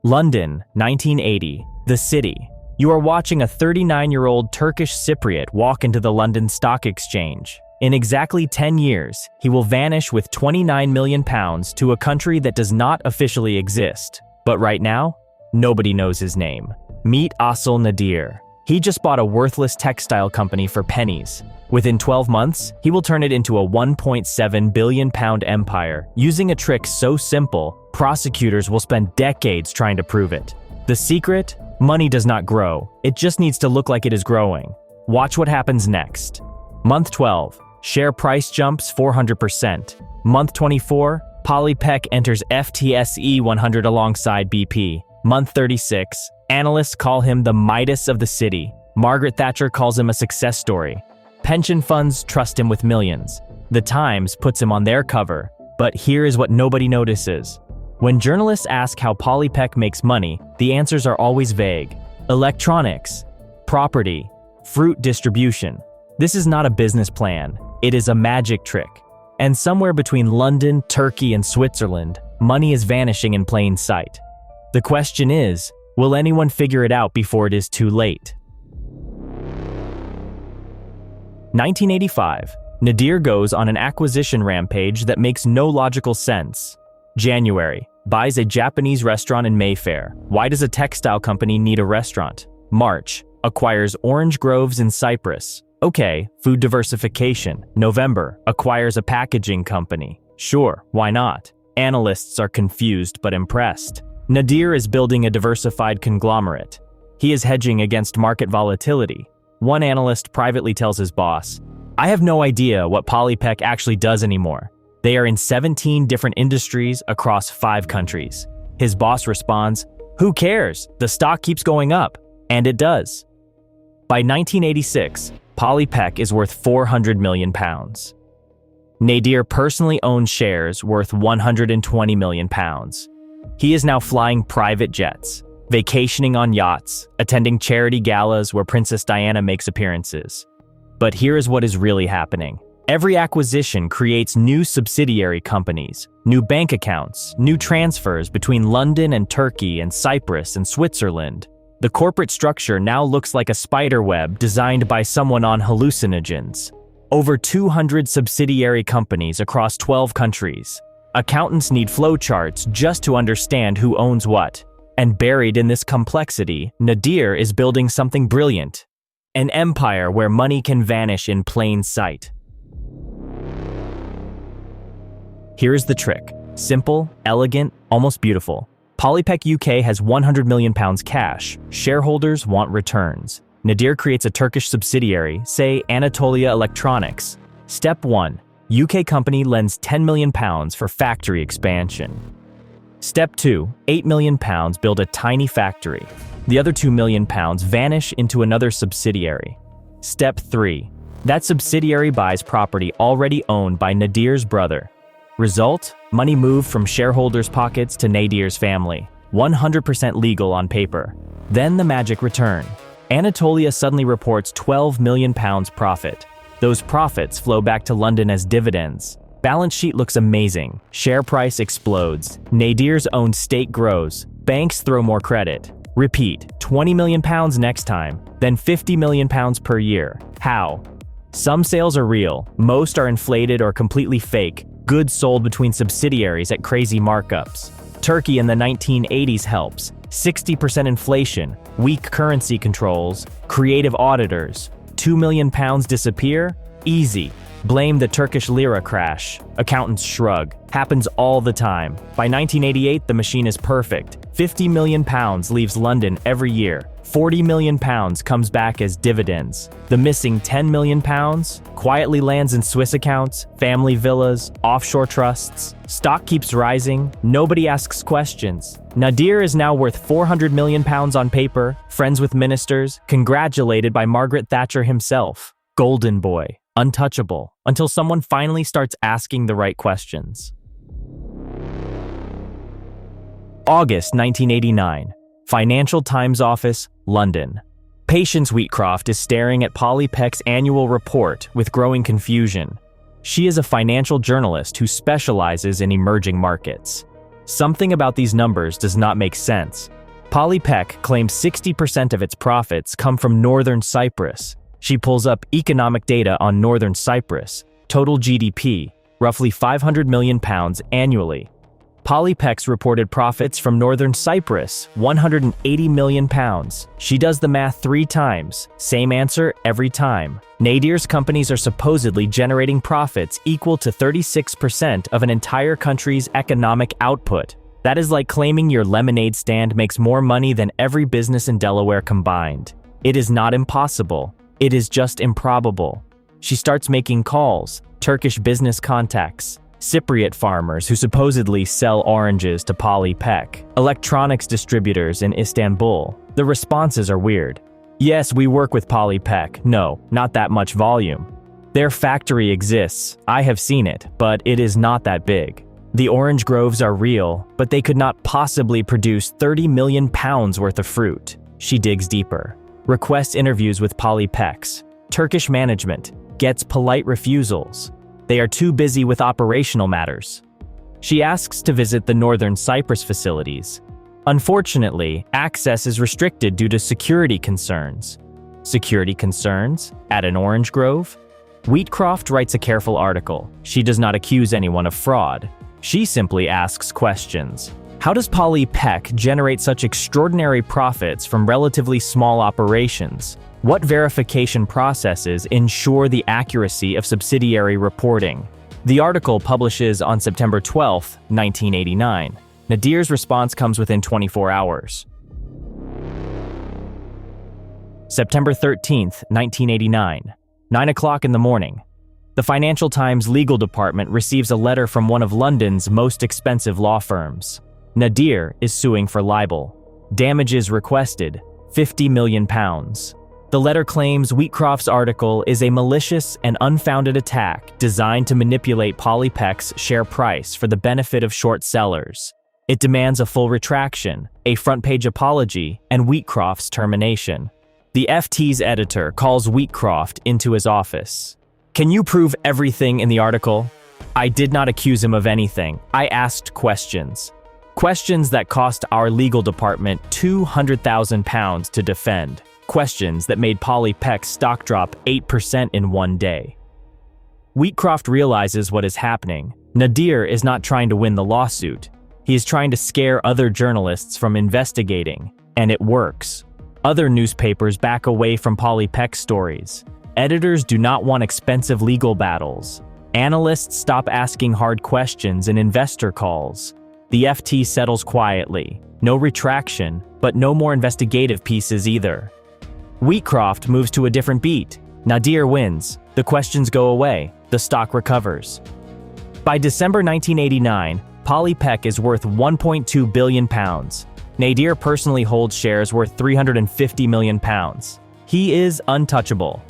London, 1980. The city. You are watching a 39-year-old Turkish Cypriot walk into the London Stock Exchange. In exactly 10 years, he will vanish with £29 million to a country that does not officially exist. But right now, nobody knows his name. Meet Asil Nadir. He just bought a worthless textile company for pennies. Within 12 months, he will turn it into a £1.7 billion empire, using a trick so simple, prosecutors will spend decades trying to prove it. The secret? Money does not grow. It just needs to look like it is growing. Watch what happens next. Month 12. Share price jumps 400%. Month 24. Polypek enters FTSE 100 alongside BP. Month 36. Analysts call him the Midas of the city. Margaret Thatcher calls him a success story. Pension funds trust him with millions. The Times puts him on their cover. But here is what nobody notices. When journalists ask how Polypek makes money, the answers are always vague. Electronics, property, fruit distribution. This is not a business plan. It is a magic trick. And somewhere between London, Turkey, and Switzerland, money is vanishing in plain sight. The question is, will anyone figure it out before it is too late? 1985. Nadir goes on an acquisition rampage that makes no logical sense. January. Buys a Japanese restaurant in Mayfair. Why does a textile company need a restaurant? March. Acquires orange groves in Cyprus. Okay, food diversification. November. Acquires a packaging company. Sure, why not? Analysts are confused but impressed. Nadir is building a diversified conglomerate. He is hedging against market volatility. One analyst privately tells his boss, "I have no idea what Polypek actually does anymore. They are in 17 different industries across 5 countries. His boss responds, "Who cares? The stock keeps going up." And it does. By 1986, Polypek is worth £400 million. Nadir personally owns shares worth £120 million. He is now flying private jets, vacationing on yachts, attending charity galas where Princess Diana makes appearances. But here is what is really happening. Every acquisition creates new subsidiary companies, new bank accounts, new transfers between London and Turkey and Cyprus and Switzerland. The corporate structure now looks like a spider web designed by someone on hallucinogens. Over 200 subsidiary companies across 12 countries. Accountants need flowcharts just to understand who owns what. And buried in this complexity, Nadir is building something brilliant. An empire where money can vanish in plain sight. Here's the trick. Simple, elegant, almost beautiful. Polypek UK has £100 million cash. Shareholders want returns. Nadir creates a Turkish subsidiary, say Anatolia Electronics. Step 1. UK company lends £10 million for factory expansion. Step 2. £8 million build a tiny factory. The other £2 million vanish into another subsidiary. Step 3. That subsidiary buys property already owned by Nadir's brother. Result? Money moved from shareholders' pockets to Nadir's family. 100% legal on paper. Then the magic return. Anatolia suddenly reports £12 million profit. Those profits flow back to London as dividends. Balance sheet looks amazing. Share price explodes. Nadir's own stake grows. Banks throw more credit. Repeat, £20 million next time, then £50 million per year. How? Some sales are real. Most are inflated or completely fake. Goods sold between subsidiaries at crazy markups. Turkey in the 1980s helps. 60% inflation, weak currency controls, creative auditors. £2 million disappear? Easy. Blame the Turkish lira crash. Accountants shrug. Happens all the time. By 1988, the machine is perfect. £50 million leaves London every year. £40 million comes back as dividends. The missing £10 million quietly lands in Swiss accounts, family villas, offshore trusts. Stock keeps rising. Nobody asks questions. Nadir is now worth £400 million on paper, friends with ministers, congratulated by Margaret Thatcher himself. Golden boy, untouchable, until someone finally starts asking the right questions. August 1989. Financial Times Office, London. Patience Wheatcroft is staring at Polypek's annual report with growing confusion. She is a financial journalist who specializes in emerging markets. Something about these numbers does not make sense. Polypek claims 60% of its profits come from northern Cyprus. She pulls up economic data on northern Cyprus. Total GDP, roughly £500 million annually. Polypek's reported profits from northern Cyprus, £180 million. She does the math 3 times. Same answer every time. Nadir's companies are supposedly generating profits equal to 36% of an entire country's economic output. That is like claiming your lemonade stand makes more money than every business in Delaware combined. It is not impossible. It is just improbable. She starts making calls, Turkish business contacts, Cypriot farmers who supposedly sell oranges to Polypek, electronics distributors in Istanbul. The responses are weird. Yes, we work with Polypek. No, not that much volume. Their factory exists. I have seen it, but it is not that big. The orange groves are real, but they could not possibly produce 30 million pounds worth of fruit. She digs deeper. Requests interviews with Polypek's Turkish management, gets polite refusals. They are too busy with operational matters. She asks to visit the northern Cyprus facilities. Unfortunately, access is restricted due to security concerns. Security concerns? At an orange grove? Wheatcroft writes a careful article. She does not accuse anyone of fraud. She simply asks questions. How does Polypek generate such extraordinary profits from relatively small operations? What verification processes ensure the accuracy of subsidiary reporting? The article publishes on September 12, 1989. Nadir's response comes within 24 hours. September 13, 1989, 9 o'clock in the morning. The Financial Times legal department receives a letter from one of London's most expensive law firms. Nadir is suing for libel. Damages requested, £50 million. The letter claims Wheatcroft's article is a malicious and unfounded attack designed to manipulate Polypek's share price for the benefit of short sellers. It demands a full retraction, a front-page apology, and Wheatcroft's termination. The FT's editor calls Wheatcroft into his office. Can you prove everything in the article? I did not accuse him of anything. I asked questions. Questions that cost our legal department £200,000 to defend. Questions that made Polypek's stock drop 8% in one day. Wheatcroft realizes what is happening. Nadir is not trying to win the lawsuit. He is trying to scare other journalists from investigating, and it works. Other newspapers back away from Polypek stories. Editors do not want expensive legal battles. Analysts stop asking hard questions in investor calls. The FT settles quietly. No retraction, but no more investigative pieces either. Wheatcroft moves to a different beat. Nadir wins. The questions go away. The stock recovers. By December 1989, Polypek is worth £1.2 billion. Nadir personally holds shares worth £350 million. He is untouchable.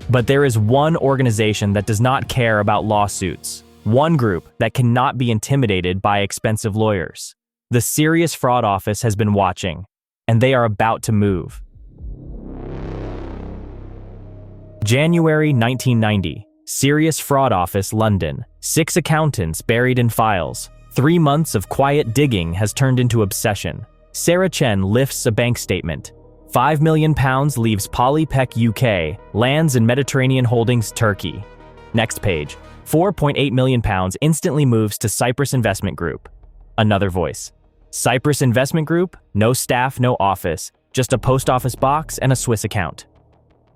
But there is one organization that does not care about lawsuits. One group that cannot be intimidated by expensive lawyers. The Serious Fraud Office has been watching, and they are about to move. January 1990. Serious Fraud Office, London. 6 accountants buried in files. 3 months of quiet digging has turned into obsession. Sarah Chen lifts a bank statement. £5 million leaves Polypek UK, lands in Mediterranean Holdings, Turkey. Next page. £4.8 million instantly moves to Cyprus Investment Group. Another voice. Cyprus Investment Group? No staff, no office. Just a post office box and a Swiss account.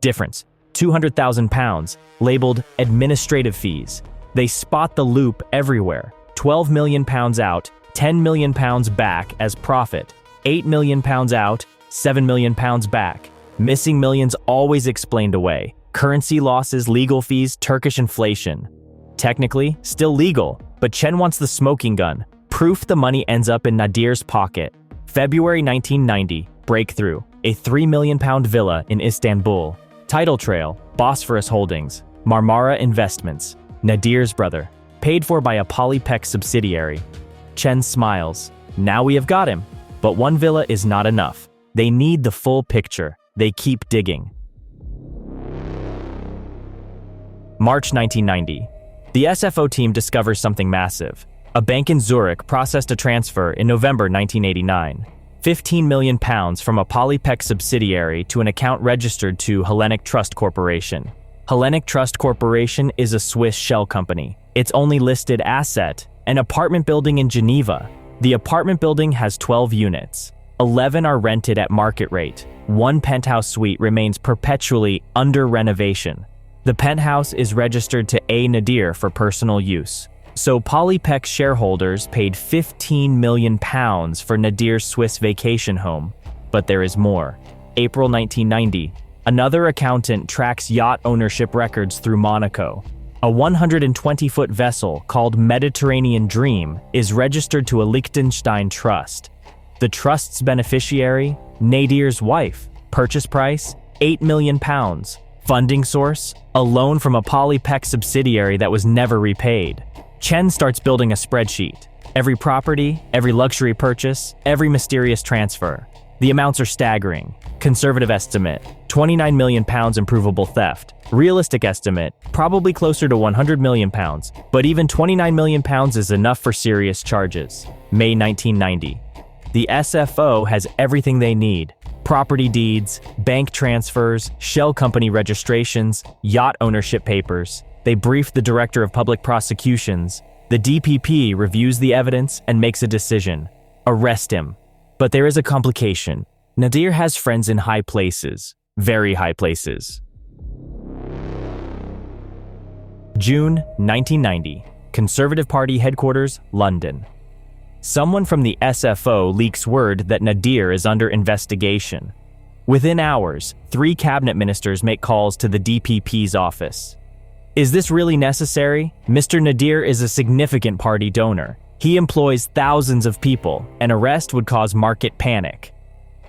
Difference. £200,000, labeled administrative fees. They spot the loop everywhere. £12 million out, £10 million back as profit. £8 million out, £7 million back. Missing millions always explained away. Currency losses, legal fees, Turkish inflation. Technically, still legal, but Chen wants the smoking gun. Proof the money ends up in Nadir's pocket. February 1990, breakthrough. A £3 million villa in Istanbul. Title trail, Bosphorus Holdings. Marmara Investments. Nadir's brother. Paid for by a Polypek subsidiary. Chen smiles. Now we have got him. But one villa is not enough. They need the full picture. They keep digging. March 1990. The SFO team discovers something massive. A bank in Zurich processed a transfer in November 1989. £15 million from a Polypec subsidiary to an account registered to Hellenic Trust Corporation. Hellenic Trust Corporation is a Swiss shell company. Its only listed asset, an apartment building in Geneva. The apartment building has 12 units. 11 are rented at market rate. One penthouse suite remains perpetually under renovation. The penthouse is registered to A. Nadir for personal use. So Polypec shareholders paid £15 million for Nadir's Swiss vacation home. But there is more. April 1990, another accountant tracks yacht ownership records through Monaco. A 120-foot vessel called Mediterranean Dream is registered to a Liechtenstein trust. The trust's beneficiary, Nadir's wife. Purchase price, £8 million. Funding source, a loan from a Polypec subsidiary that was never repaid. Chen starts building a spreadsheet. Every property, every luxury purchase, every mysterious transfer. The amounts are staggering. Conservative estimate, £29 million improvable theft. Realistic estimate, probably closer to £100 million, but even £29 million is enough for serious charges. May 1990. The SFO has everything they need. Property deeds, bank transfers, shell company registrations, yacht ownership papers. They brief the Director of Public Prosecutions. The DPP reviews the evidence and makes a decision. Arrest him. But there is a complication. Nadir has friends in high places. Very high places. June 1990. Conservative Party headquarters, London. Someone from the SFO leaks word that Nadir is under investigation. Within hours, 3 cabinet ministers make calls to the DPP's office. Is this really necessary? Mr. Nadir is a significant party donor. He employs thousands of people. An arrest would cause market panic.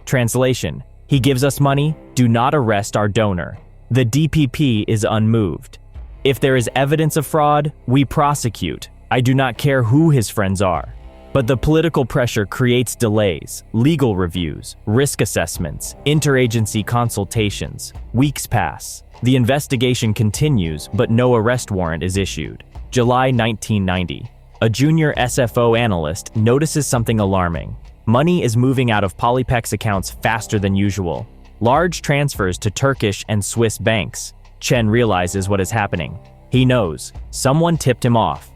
Translation: he gives us money, do not arrest our donor. The DPP is unmoved. If there is evidence of fraud, we prosecute. I do not care who his friends are. But the political pressure creates delays, legal reviews, risk assessments, interagency consultations. Weeks pass. The investigation continues, but no arrest warrant is issued. July 1990. A junior SFO analyst notices something alarming. Money is moving out of Polypec's accounts faster than usual. Large transfers to Turkish and Swiss banks. Chen realizes what is happening. He knows. Someone tipped him off.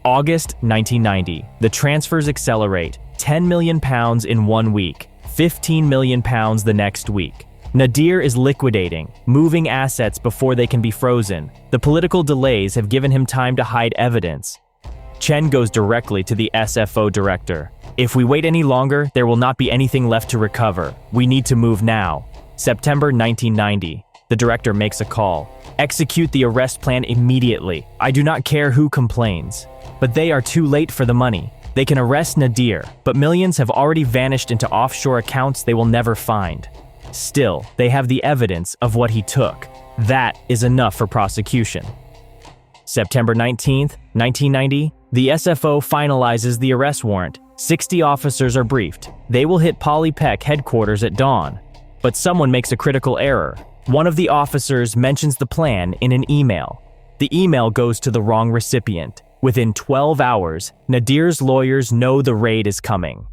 August 1990. The transfers accelerate. £10 million in 1 week. £15 million the next week. Nadir is liquidating, moving assets before they can be frozen. The political delays have given him time to hide evidence. Chen goes directly to the SFO director. If we wait any longer, there will not be anything left to recover. We need to move now. September 1990. The director makes a call. Execute the arrest plan immediately. I do not care who complains. But they are too late for the money. They can arrest Nadir, but millions have already vanished into offshore accounts they will never find. Still, they have the evidence of what he took. That is enough for prosecution. September 19th, 1990, the SFO finalizes the arrest warrant. 60 officers are briefed. They will hit Polypec headquarters at dawn. But someone makes a critical error. One of the officers mentions the plan in an email. The email goes to the wrong recipient. Within 12 hours, Nadir's lawyers know the raid is coming.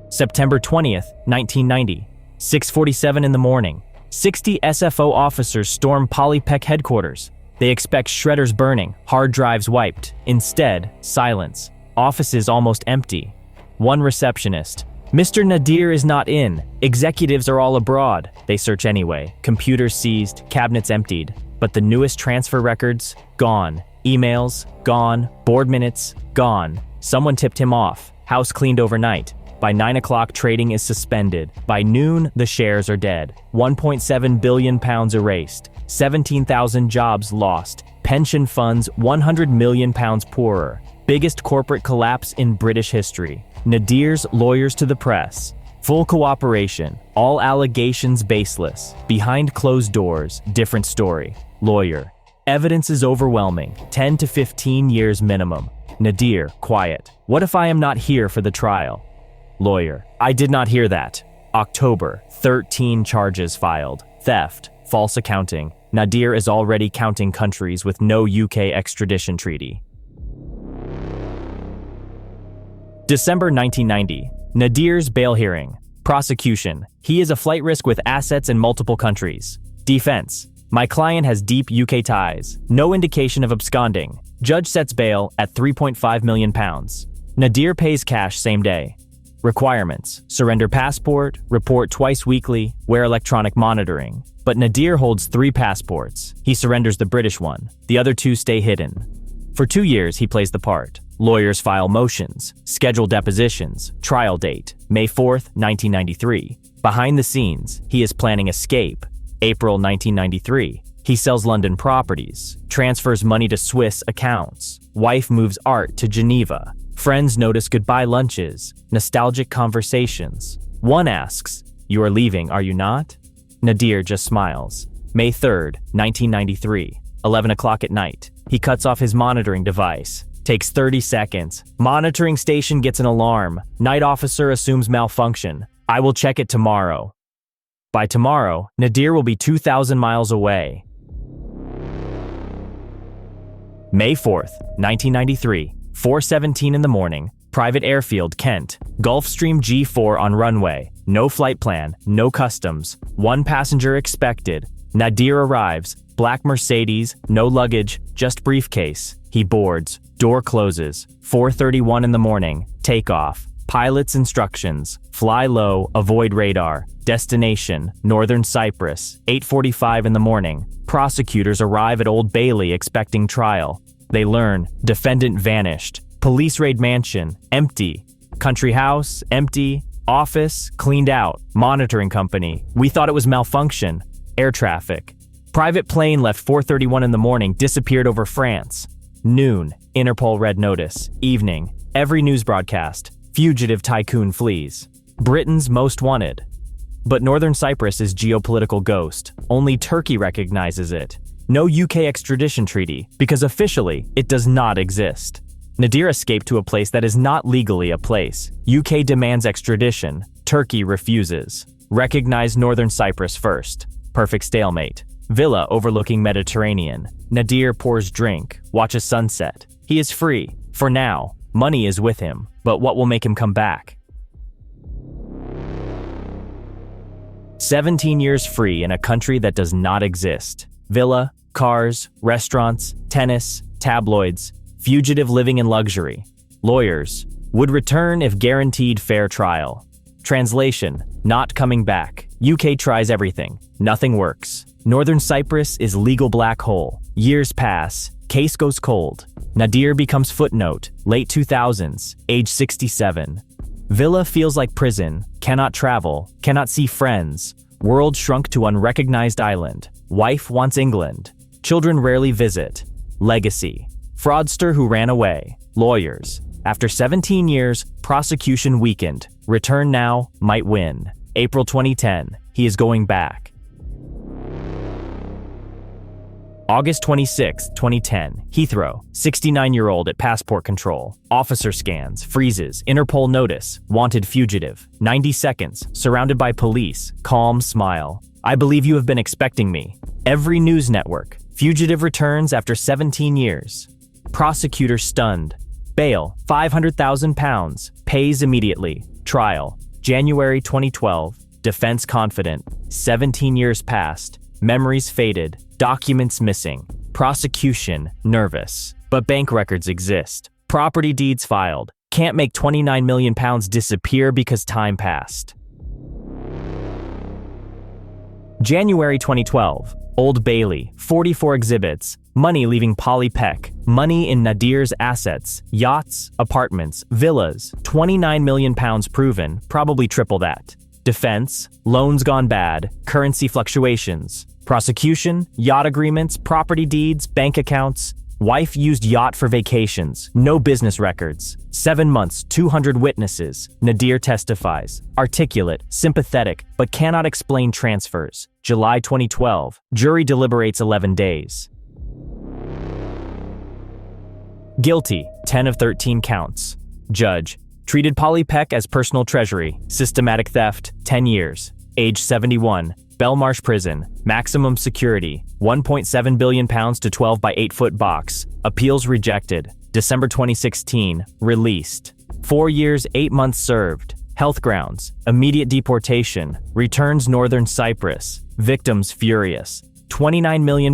September 20th, 1990, 6:47 in the morning. 60 SFO officers storm Polypec headquarters. They expect shredders burning, hard drives wiped. Instead, silence. Offices almost empty. One receptionist. Mr. Nadir is not in. Executives are all abroad. They search anyway. Computers seized, cabinets emptied. But the newest transfer records, gone. Emails, gone. Board minutes, gone. Someone tipped him off. House cleaned overnight. By 9 o'clock, trading is suspended. By noon, the shares are dead. £1.7 billion erased. 17,000 jobs lost. Pension funds £100 million poorer. Biggest corporate collapse in British history. Nadir's lawyers to the press. Full cooperation. All allegations baseless. Behind closed doors, different story. Lawyer. Evidence is overwhelming. 10 to 15 years minimum. Nadir, quiet. What if I am not here for the trial? Lawyer. I did not hear that. October, 13 charges filed. Theft, false accounting, Nadir is already counting countries with no UK extradition treaty. December 1990. Nadir's bail hearing. Prosecution. He is a flight risk with assets in multiple countries. Defense. My client has deep UK ties. No indication of absconding. Judge sets bail at £3.5 million. Nadir pays cash same day. Requirements. Surrender passport, report twice weekly, wear electronic monitoring. But Nadir holds 3 passports. He surrenders the British one. The other 2 stay hidden. For 2 years, he plays the part. Lawyers file motions, schedule depositions, trial date, May 4th, 1993. Behind the scenes, he is planning escape. April 1993. He sells London properties, transfers money to Swiss accounts. Wife moves art to Geneva. Friends notice goodbye lunches, nostalgic conversations. One asks, "You are leaving, are you not?" Nadir just smiles. May 3rd, 1993, 11 o'clock at night. He cuts off his monitoring device. Takes 30 seconds. Monitoring station gets an alarm. Night officer assumes malfunction. I will check it tomorrow. By tomorrow, Nadir will be 2,000 miles away. May 4th, 1993, 4:17 in the morning, private airfield, Kent. Gulfstream G4 on runway. No flight plan, no customs. 1 passenger expected. Nadir arrives. Black Mercedes, no luggage, just briefcase. He boards. Door closes. 4:31 in the morning. Takeoff. Pilot's instructions. Fly low, avoid radar. Destination, Northern Cyprus. 8:45 in the morning. Prosecutors arrive at Old Bailey expecting trial. They learn, defendant vanished. Police raid mansion, empty. Country house, empty. Office, cleaned out. Monitoring company, we thought it was malfunction. Air traffic. Private plane left 4:31 in the morning, disappeared over France. Noon, Interpol red notice. Evening, every news broadcast. Fugitive tycoon flees. Britain's most wanted. But Northern Cyprus is geopolitical ghost. Only Turkey recognizes it. No UK extradition treaty, because officially, it does not exist. Nadir escaped to a place that is not legally a place. UK demands extradition. Turkey refuses. Recognize Northern Cyprus first. Perfect stalemate. Villa overlooking Mediterranean. Nadir pours drink, watches sunset. He is free. For now, money is with him. But what will make him come back? 17 years free in a country that does not exist. Villa, cars, restaurants, tennis, tabloids. Fugitive living in luxury. Lawyers. Would return if guaranteed fair trial. Translation. Not coming back. UK tries everything. Nothing works. Northern Cyprus is legal black hole. Years pass. Case goes cold. Nadir becomes footnote. Late 2000s. Age 67. Villa feels like prison. Cannot travel. Cannot see friends. World shrunk to unrecognized island. Wife wants England. Children rarely visit. Legacy. Fraudster who ran away. Lawyers. After 17 years, prosecution weakened. Return now, might win. April 2010. He is going back. August 26, 2010, Heathrow, 69-year-old at passport control. Officer scans, freezes, Interpol notice, wanted fugitive. 90 seconds, surrounded by police, calm smile. I believe you have been expecting me. Every news network. Fugitive returns after 17 years. Prosecutor stunned. Bail, £500,000, pays immediately. Trial, January 2012. Defense confident. 17 years passed. Memories faded. Documents missing. Prosecution nervous. But bank records exist. Property deeds filed. Can't make £29 million disappear because time passed. January 2012. Old Bailey, 44 exhibits. Money leaving Polly Peck. Money in Nadir's assets. Yachts, apartments, villas. £29 million proven, probably triple that. Defense, loans gone bad, currency fluctuations. Prosecution, yacht agreements, property deeds, bank accounts. Wife used yacht for vacations, no business records. 7 months, 200 witnesses. Nadir testifies. Articulate, sympathetic, but cannot explain transfers. July 2012. Jury deliberates 11 days. Guilty, 10 of 13 counts. Judge, treated Polly Peck as personal treasury, systematic theft, 10 years. Age 71. Belmarsh Prison, maximum security, £1.7 billion to 12 by 8-foot box. Appeals rejected. December 2016, released. 4 years, 8 months served. Health grounds, immediate deportation, returns Northern Cyprus. Victims furious. £29 million,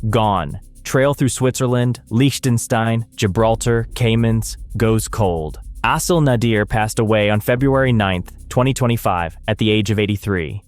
gone. Trail through Switzerland, Liechtenstein, Gibraltar, Caymans, goes cold. Asil Nadir passed away on February 9, 2025, at the age of 83.